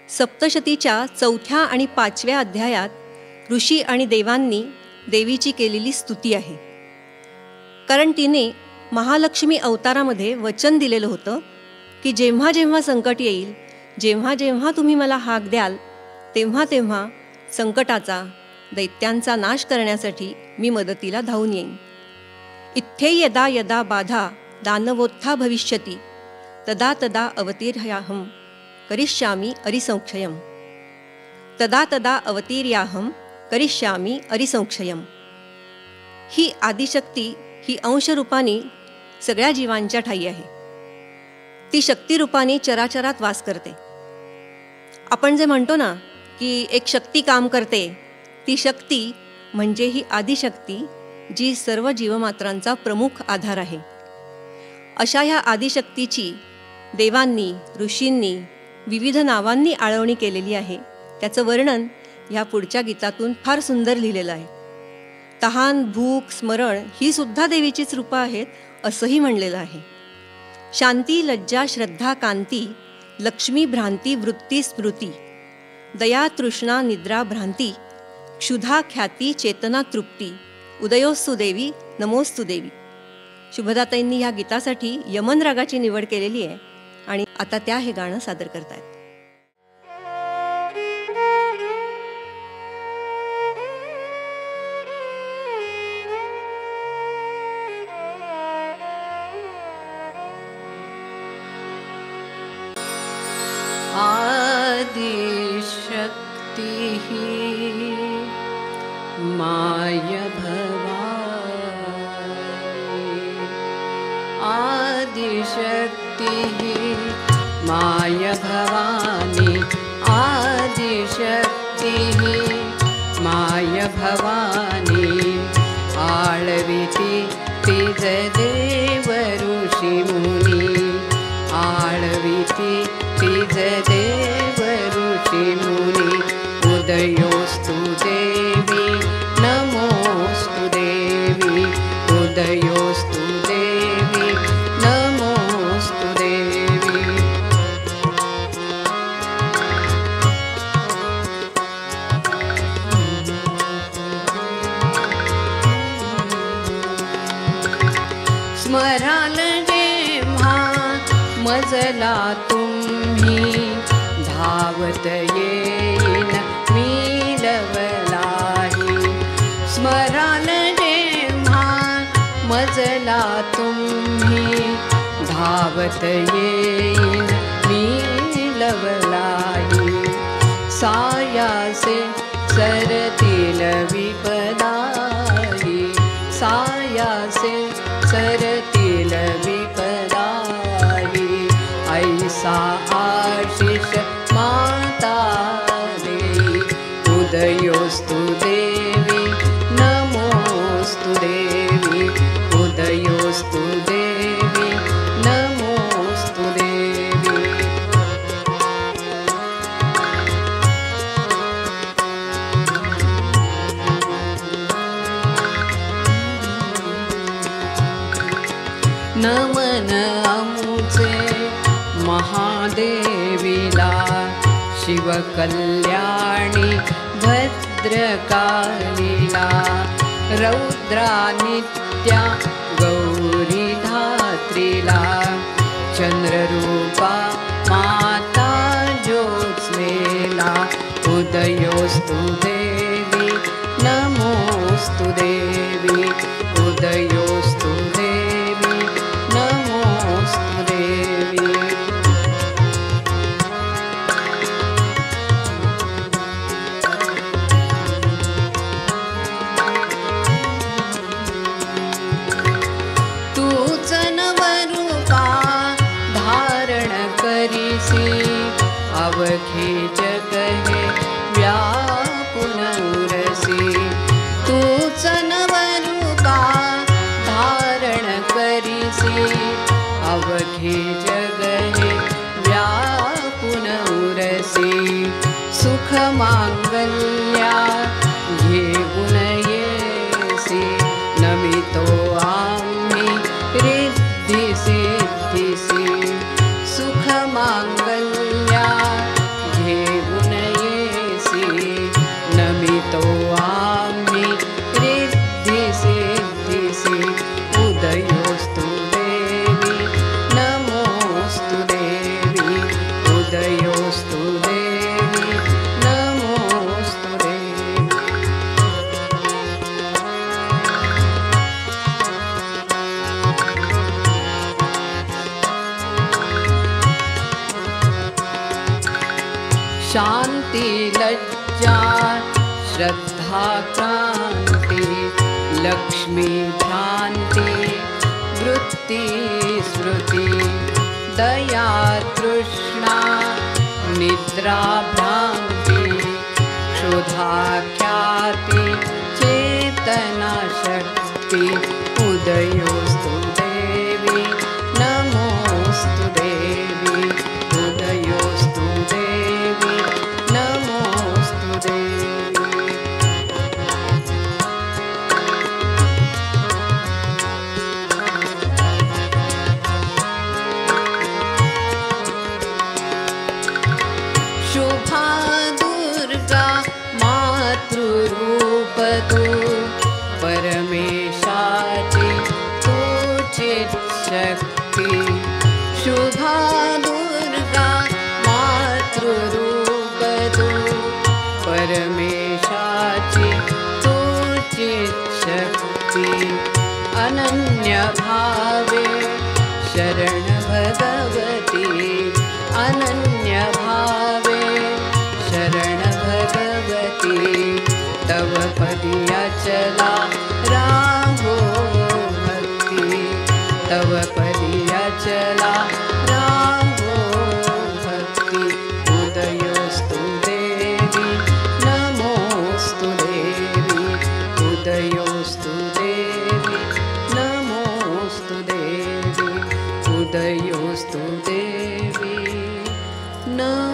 सप्तशतीच्या 4थ्या आणि 5व्या अध्यायात ऋषी आणि देवांनी देवीची केलेली स्तुती आहे. कारण तिने महालक्ष्मी अवतारामध्ये वचन दिलेलं होतं की जेव्हा जेव्हा संकट येईल, जेव्हा जेव्हा तुम्ही मला हाक द्याल, तेव्हा तेव्हा संकटाचा, दैत्यांचा नाश करण्यासाठी मी मदतीला धावून येईन. इत्थे यदा यदा बाधा दानवोत्था भविष्यती तदा तदा अवतीर्याहम करिष्यामी अरिसंक्षयम. तदा तदा अवतीर्याहम करिष्यामी अरिसंक्षयम. ही आदिशक्ती ही अंशरूपाने सगळ्या जीवांच्या ठाई आहे. ती शक्तिरूपाने चराचरात वास करते. आपण जे म्हणतो ना की एक शक्ती काम करते, ती शक्ती म्हणजे ही आदिशक्ती जी सर्व जीवमात्रांचा प्रमुख आधार आहे. अशा ह्या आदिशक्तीची देवांनी, ऋषींनी विविध नावांनी आळवणी केलेली आहे. त्याचं वर्णन ह्या पुढच्या गीतातून फार सुंदर लिहिलेलं आहे. तहान, भूक, स्मरण ही सुद्धा देवीचीच रूपं आहेत असंही म्हणलेलं आहे. शांती, लज्जा, श्रद्धा, कांती, लक्ष्मी, भ्रांती, वृत्ती, स्मृती, दया, तृष्णा, निद्रा, भ्रांती, क्षुधा, ख्याती, चेतना, तृप्ती, उदयोस्तु देवी, नमोस्तु देवी. शुभदाताईंनी ह्या गीतासाठी यमन रागाची निवड केलेली आहे आणि आता त्या हे गाणं सादर करतायत. आदिशक्तिः माय भवानी. आदिशक्तिः माय भवानी. आदिशक्तिः माय भवानी. आळविती तिज देव ऋषी मुनी. आळविती तिज देव ऋषी मुनी. उदयोस्तु देवी, नमोस्तु देवी. उदयोस्तु देवी, नमोस्तु देवी. स्मराल जेव्हा मजला तुम्ही, धावत येईन मिलवलाही. स्मराल जेव्हा मजला तुम्ही, धावत येईन मिलवलाही. सायासे सरतील विपदाही. सायासे सरतील विपदाही. ऐसा आशिष माता देई. उदयोस्तु देवी, नमोस्तु देवी. उदयोस्तु देवी, नमोस्तु देवी. नमन अमुचे महादेवीला, शिवकल्याणी भद्रकालीला. रौद्रा नित्या गौरी धात्रीला, चंद्ररूपा माता ज्योत्स्नेला. उदयोस्तु देवी, नमोस्तु देवी. उदयोस्तु देवी, नमोस्तु देवी. तूच नवरूपा धारण करीसी, अवघे जग हे व्यापून उरसी. तूच नवरूपा धारण करीसी, अवघे जग हे व्यापून उरसी. सुख मांगल्या घेऊन येसी, नमितो आम्ही रिद्धी सिद्धीसी. सुख मांगल्या घेऊन नमोऽस्तु देवी नमोऽस्तु देवी शान्ति लज्जा श्रद्धा क्रान्ति लक्ष्मी भ्रान्ति वृत्ति स्मृति दया तृष्णा निद्रा भ्रान्ति क्षुधा ख्याति चेतना शक्ति उदयोस्तु देवी नमोऽस्तु देवी उदयोस्तु देवी नमोऽस्तु देवी शुभा दुर्गा मातृरूप तू परमेशाची तुझीच शक्ती शुभा दुर्गा मातृरूप तू परमेशाची तुझीच शक्ती अनन्य भावे शरण भगवती अनन्य भावे शरण भगवती तव पदियाचला राहो भक्ति तव पदियाचला राहो भक्ति उदयोस्तु देवी नमोऽस्तु देवी उदयोस्तु देवी नमोऽस्तु देवी उदयोस्तु देवी नमोऽस्तु